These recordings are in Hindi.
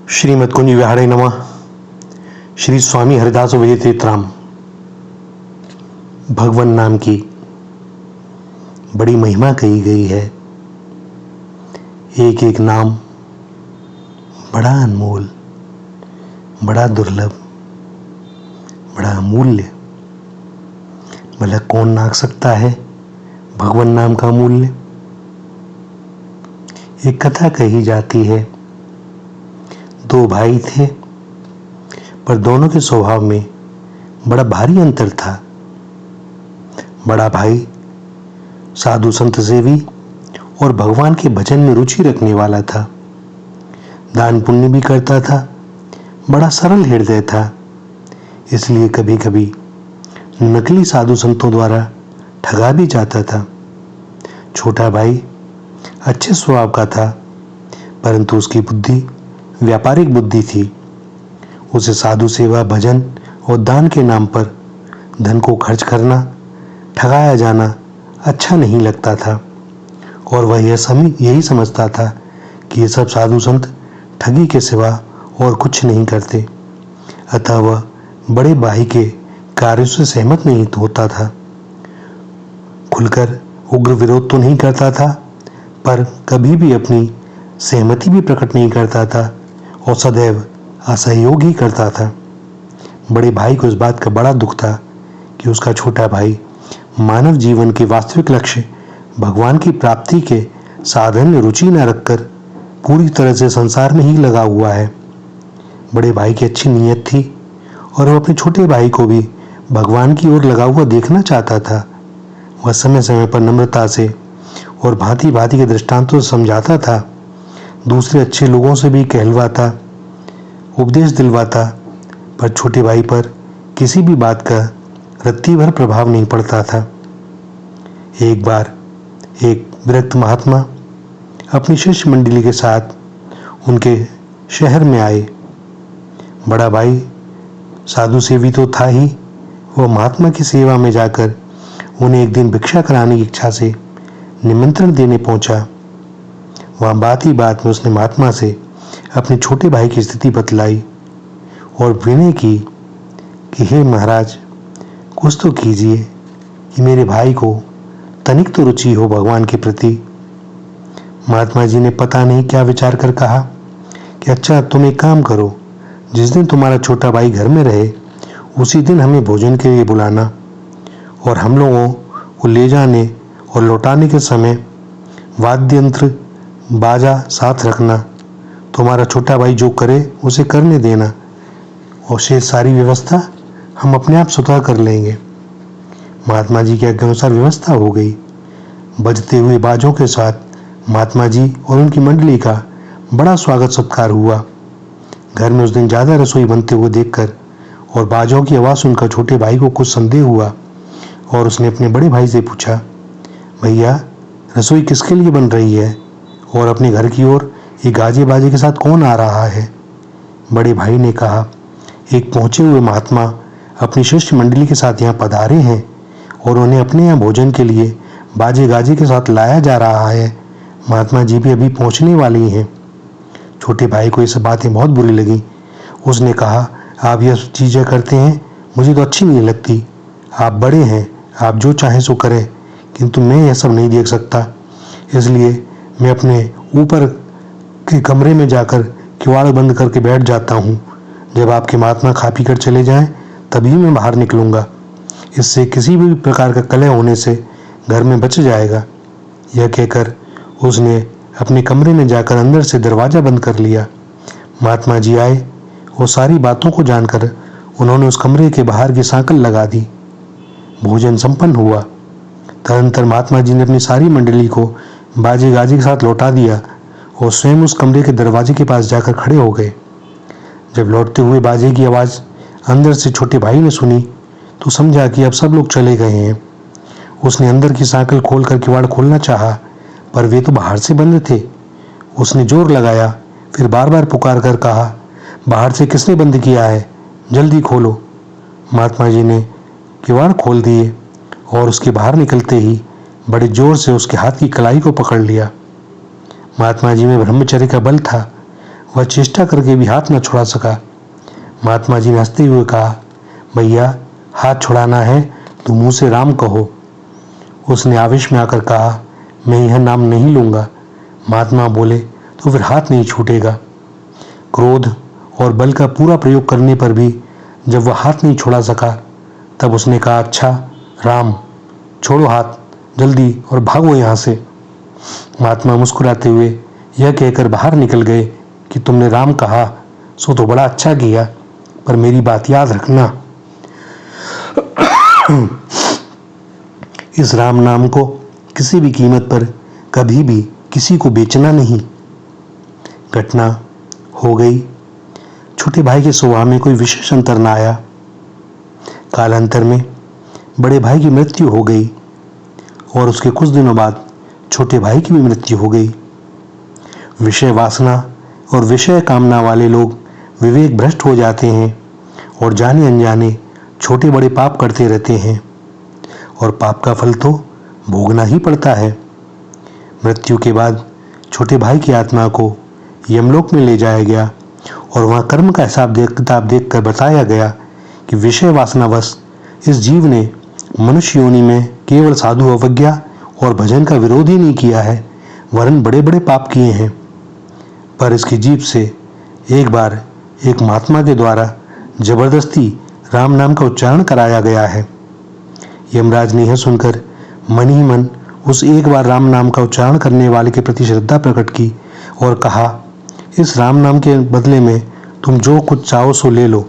श्रीमद्कुंज विहारे नमः। श्री स्वामी हरिदास विजयतीर्थराम। भगवान नाम की बड़ी महिमा कही गई है। एक एक नाम बड़ा अनमोल, बड़ा दुर्लभ, बड़ा अमूल्य। भला कौन नाक सकता है भगवान नाम का मूल्य। एक कथा कही जाती है, दो भाई थे पर दोनों के स्वभाव में बड़ा भारी अंतर था। बड़ा भाई साधु संत सेवी और भगवान के भजन में रुचि रखने वाला था। दान पुण्य भी करता था, बड़ा सरल हृदय था। इसलिए कभी कभी नकली साधु संतों द्वारा ठगा भी जाता था। छोटा भाई अच्छे स्वभाव का था, परंतु उसकी बुद्धि व्यापारिक बुद्धि थी। उसे साधु सेवा, भजन और दान के नाम पर धन को खर्च करना, ठगाया जाना अच्छा नहीं लगता था और वह यही समझता था कि ये सब साधु संत ठगी के सिवा और कुछ नहीं करते। अतः वह बड़े भाई के कार्यों से सहमत नहीं होता था। खुलकर उग्र विरोध तो नहीं करता था, पर कभी भी अपनी सहमति भी प्रकट नहीं करता था और सदैव असहयोग ही करता था। बड़े भाई को इस बात का बड़ा दुख था कि उसका छोटा भाई मानव जीवन के वास्तविक लक्ष्य भगवान की प्राप्ति के साधन में रुचि न रखकर पूरी तरह से संसार में ही लगा हुआ है। बड़े भाई की अच्छी नीयत थी और वह अपने छोटे भाई को भी भगवान की ओर लगा हुआ देखना चाहता था। वह समय समय पर नम्रता से और भांति भांति के दृष्टांतों से समझाता था। दूसरे अच्छे लोगों से भी कहलवाता, उपदेश दिलवाता, पर छोटे भाई पर किसी भी बात का रत्ती भर प्रभाव नहीं पड़ता था। एक बार एक विरक्त महात्मा अपनी शिष्य मंडली के साथ उनके शहर में आए। बड़ा भाई साधु सेवी तो था ही, वह महात्मा की सेवा में जाकर उन्हें एक दिन भिक्षा कराने की इच्छा से निमंत्रण देने पहुंचा। वहां बात ही बात में उसने महात्मा से अपने छोटे भाई की स्थिति बतलाई और विनय की कि हे महाराज, कुछ तो कीजिए कि मेरे भाई को तनिक तो रुचि हो भगवान के प्रति। महात्मा जी ने पता नहीं क्या विचार कर कहा कि अच्छा, तुम एक काम करो, जिस दिन तुम्हारा छोटा भाई घर में रहे उसी दिन हमें भोजन के लिए बुलाना और हम लोगों को ले जाने और लौटाने के समय वाद्य यंत्र बाजा साथ रखना। तुम्हारा छोटा भाई जो करे उसे करने देना और शेष सारी व्यवस्था हम अपने आप स्वतः कर लेंगे। महात्मा जी के आज्ञा अनुसार व्यवस्था हो गई। बजते हुए बाजों के साथ महात्मा जी और उनकी मंडली का बड़ा स्वागत सत्कार हुआ। घर में उस दिन ज्यादा रसोई बनते हुए देखकर और बाजों की आवाज सुनकर छोटे भाई को कुछ संदेह हुआ और उसने अपने बड़े भाई से पूछा, भैया रसोई किसके लिए बन रही है और अपने घर की ओर ये गाजे बाजे के साथ कौन आ रहा है। बड़े भाई ने कहा, एक पहुंचे हुए महात्मा अपनी शिष्य मंडली के साथ यहाँ पधारे हैं और उन्हें अपने यहाँ भोजन के लिए बाजे गाजे के साथ लाया जा रहा है। महात्मा जी भी अभी पहुंचने वाली हैं। छोटे भाई को ये सब बातें बहुत बुरी लगी। उसने कहा, आप यह चीजें करते हैं मुझे तो अच्छी नहीं लगती। आप बड़े हैं, आप जो चाहें सो करें, किंतु मैं यह सब नहीं देख सकता। इसलिए मैं अपने ऊपर के कमरे में जाकर किवाड़ बंद करके बैठ जाता हूँ। जब आपके महात्मा खा पी कर चले जाएं तभी मैं बाहर निकलूंगा। इससे किसी भी प्रकार का कलह होने से घर में बच जाएगा। यह कहकर उसने अपने कमरे में जाकर अंदर से दरवाजा बंद कर लिया। महात्मा जी आए और सारी बातों को जानकर उन्होंने उस कमरे के बाहर की सांकल लगा दी। भोजन संपन्न हुआ। तदनंतर महात्मा जी ने अपनी सारी मंडली को बाजे गाजे के साथ लौटा दिया और स्वयं उस कमरे के दरवाजे के पास जाकर खड़े हो गए। जब लौटते हुए बाजे की आवाज अंदर से छोटे भाई ने सुनी तो समझा कि अब सब लोग चले गए हैं। उसने अंदर की सांकल खोलकर किवाड़ खोलना चाहा, पर वे तो बाहर से बंद थे। उसने जोर लगाया, फिर बार बार पुकार कर कहा, बाहर से किसने बंद किया है, जल्दी खोलो। महात्मा जी ने किवाड़ खोल दिए और उसके बाहर निकलते ही बड़े जोर से उसके हाथ की कलाई को पकड़ लिया। महात्मा जी में ब्रह्मचर्य का बल था। वह चेष्टा करके भी हाथ न छुड़ा सका। महात्मा जी ने हंसते हुए कहा, भैया हाथ छुड़ाना है तो मुंह से राम कहो। उसने आवेश में आकर कहा, मैं यह नाम नहीं लूंगा। महात्मा बोले, तो फिर हाथ नहीं छूटेगा। क्रोध और बल का पूरा प्रयोग करने पर भी जब वह हाथ नहीं छुड़ा सका, तब उसने कहा, अच्छा राम, छोड़ो हाथ जल्दी और भागो यहाँ से। महात्मा मुस्कुराते हुए यह कहकर बाहर निकल गए कि तुमने राम कहा सो तो बड़ा अच्छा किया, पर मेरी बात याद रखना, इस राम नाम को किसी भी कीमत पर कभी भी किसी को बेचना नहीं। घटना हो गई। छोटे भाई के स्वभाव में कोई विशेष अंतर न आया। कालांतर में बड़े भाई की मृत्यु हो गई और उसके कुछ दिनों बाद छोटे भाई की भी मृत्यु हो गई। विषय वासना और विषय कामना वाले लोग विवेक भ्रष्ट हो जाते हैं और जाने अनजाने छोटे बड़े पाप करते रहते हैं और पाप का फल तो भोगना ही पड़ता है। मृत्यु के बाद छोटे भाई की आत्मा को यमलोक में ले जाया गया और वहां कर्म का किताब देखकर बताया गया कि विषय वासनावश इस जीव ने मनुष्य योनि में केवल साधु अवज्ञा और भजन का विरोध ही नहीं किया है, वरन बड़े बड़े पाप किए हैं। पर इसकी जीभ से एक बार एक महात्मा के द्वारा जबरदस्ती राम नाम का उच्चारण कराया गया है। यमराज ने यह सुनकर मन ही मन उस एक बार राम नाम का उच्चारण करने वाले के प्रति श्रद्धा प्रकट की और कहा, इस राम नाम के बदले में तुम जो कुछ चाहो सो ले लो,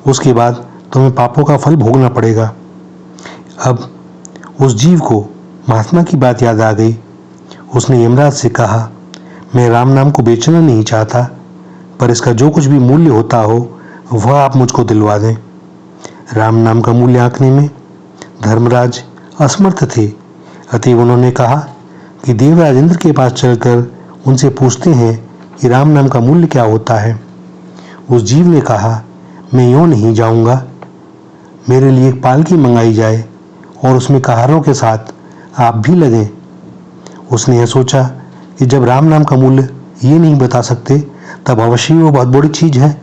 उसके बाद तुम्हें पापों का फल भोगना पड़ेगा। अब उस जीव को महात्मा की बात याद आ गई। उसने यमराज से कहा, मैं राम नाम को बेचना नहीं चाहता, पर इसका जो कुछ भी मूल्य होता हो वह आप मुझको दिलवा दें। राम नाम का मूल्य आंकने में धर्मराज असमर्थ थे, अतएव उन्होंने कहा कि देवराज इंद्र के पास चलकर उनसे पूछते हैं कि राम नाम का मूल्य क्या होता है। उस जीव ने कहा, मैं यूं नहीं जाऊंगा, मेरे लिए एक पालकी मंगाई जाए और उसमें कहारों के साथ आप भी लगें। उसने यह सोचा कि जब राम नाम का मूल्य ये नहीं बता सकते, तब अवश्य वो बहुत बड़ी चीज है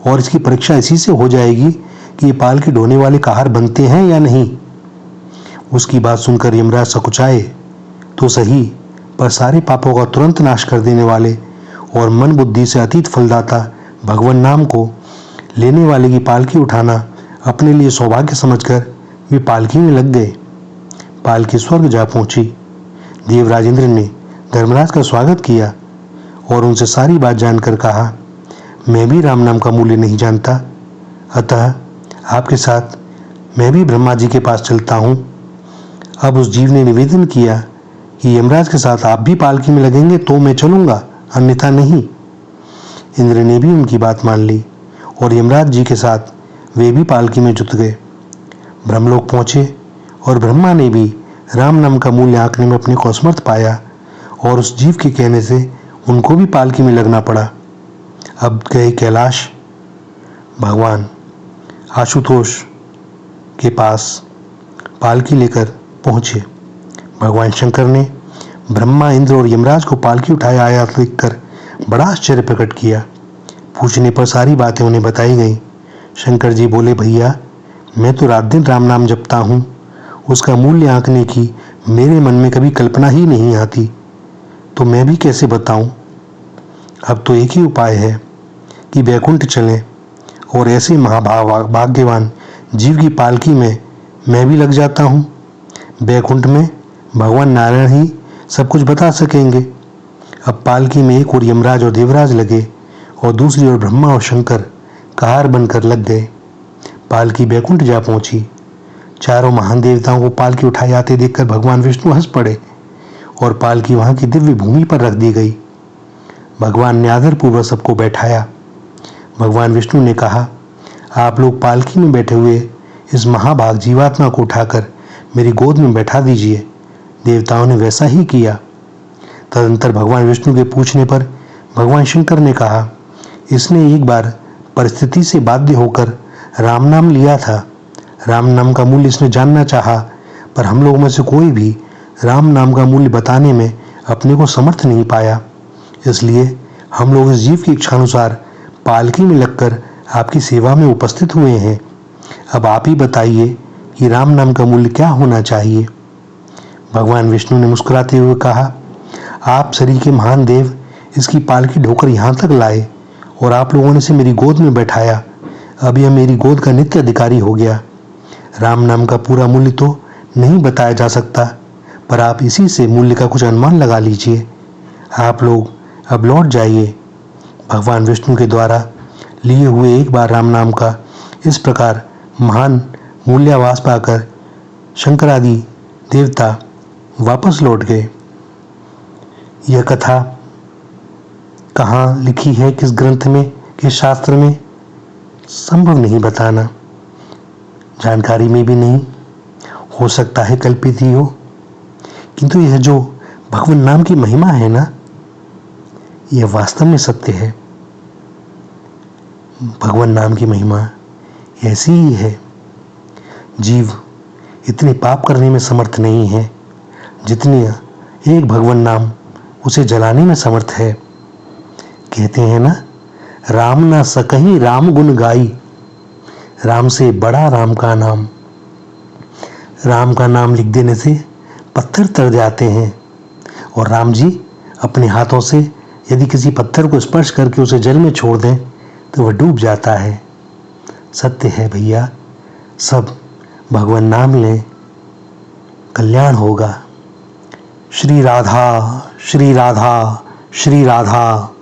और इसकी परीक्षा इसी से हो जाएगी कि ये पालकी ढोने वाले कहार बनते हैं या नहीं। उसकी बात सुनकर यमराज सकुचाए तो सही, पर सारे पापों का तुरंत नाश कर देने वाले और मन बुद्धि से अतीत फलदाता भगवान नाम को लेने वाले की पालकी उठाना अपने लिए सौभाग्य समझकर वे पालकी में लग गए। पालकी स्वर्ग जा पहुंची। देवराज इंद्र ने धर्मराज का स्वागत किया और उनसे सारी बात जानकर कहा, मैं भी राम नाम का मूल्य नहीं जानता, अतः आपके साथ मैं भी ब्रह्मा जी के पास चलता हूं। अब उस जीव ने निवेदन किया कि यमराज के साथ आप भी पालकी में लगेंगे तो मैं चलूंगा, अन्यथा नहीं। इंद्र ने भी उनकी बात मान ली और यमराज जी के साथ वे भी पालकी में जुट गए। ब्रह्मलोक पहुंचे और ब्रह्मा ने भी राम नाम का मूल्य आंकने में अपने को असमर्थ पाया और उस जीव के कहने से उनको भी पालकी में लगना पड़ा। अब गए कैलाश। भगवान आशुतोष के पास पालकी लेकर पहुंचे। भगवान शंकर ने ब्रह्मा, इंद्र और यमराज को पालकी उठाए आया देखकर बड़ा आश्चर्य प्रकट किया। पूछने पर सारी बातें उन्हें बताई गई। शंकर जी बोले, भैया मैं तो रात दिन राम नाम जपता हूँ, उसका मूल्य आंकने की मेरे मन में कभी कल्पना ही नहीं आती, तो मैं भी कैसे बताऊं। अब तो एक ही उपाय है कि वैकुंठ चलें और ऐसे महाभाग्यवान जीव की पालकी में मैं भी लग जाता हूँ। वैकुंठ में भगवान नारायण ही सब कुछ बता सकेंगे। अब पालकी में एक और यमराज और देवराज लगे और दूसरी ओर ब्रह्मा और शंकर कहार बनकर लग गए। पालकी वैकुंठ जा पहुंची। चारों महान देवताओं को पालकी उठाए आते देखकर भगवान विष्णु हंस पड़े और पालकी वहां की दिव्य भूमि पर रख दी गई। भगवान ने आदरपूर्वक सबको बैठाया। भगवान विष्णु ने कहा, आप लोग पालकी में बैठे हुए इस महाभाग जीवात्मा को उठाकर मेरी गोद में बैठा दीजिए। देवताओं ने वैसा ही किया। तदंतर भगवान विष्णु के पूछने पर भगवान शंकर ने कहा, इसने एक बार परिस्थिति से बाध्य होकर राम नाम लिया था। राम नाम का मूल्य इसने जानना चाहा, पर हम लोगों में से कोई भी राम नाम का मूल्य बताने में अपने को समर्थ नहीं पाया। इसलिए हम लोग इस जीव की इच्छानुसार पालकी में लगकर आपकी सेवा में उपस्थित हुए हैं। अब आप ही बताइए कि राम नाम का मूल्य क्या होना चाहिए। भगवान विष्णु ने मुस्कुराते हुए कहा, आप शरीर के महान देव इसकी पालकी ढोकर यहाँ तक लाए और आप लोगों ने इसे मेरी गोद में बैठाया। अब यह मेरी गोद का नित्य अधिकारी हो गया। राम नाम का पूरा मूल्य तो नहीं बताया जा सकता, पर आप इसी से मूल्य का कुछ अनुमान लगा लीजिए। आप लोग अब लौट जाइए। भगवान विष्णु के द्वारा लिए हुए एक बार राम नाम का इस प्रकार महान मूल्यावास पाकर शंकरादि देवता वापस लौट गए। यह कथा कहाँ लिखी है, किस ग्रंथ में, किस शास्त्र में, संभव नहीं बताना, जानकारी में भी नहीं, हो सकता है कल्पित ही हो। किंतु यह जो भगवान नाम की महिमा है ना, यह वास्तव में सत्य है। भगवान नाम की महिमा ऐसी ही है। जीव इतने पाप करने में समर्थ नहीं है जितनी एक भगवान नाम उसे जलाने में समर्थ है। कहते हैं ना, राम ना सकहीं राम गुण गाई, राम से बड़ा राम का नाम। राम का नाम लिख देने से पत्थर तर जाते हैं और राम जी अपने हाथों से यदि किसी पत्थर को स्पर्श करके उसे जल में छोड़ दें तो वह डूब जाता है। सत्य है भैया, सब भगवान नाम लें, कल्याण होगा। श्री राधा, श्री राधा, श्री राधा।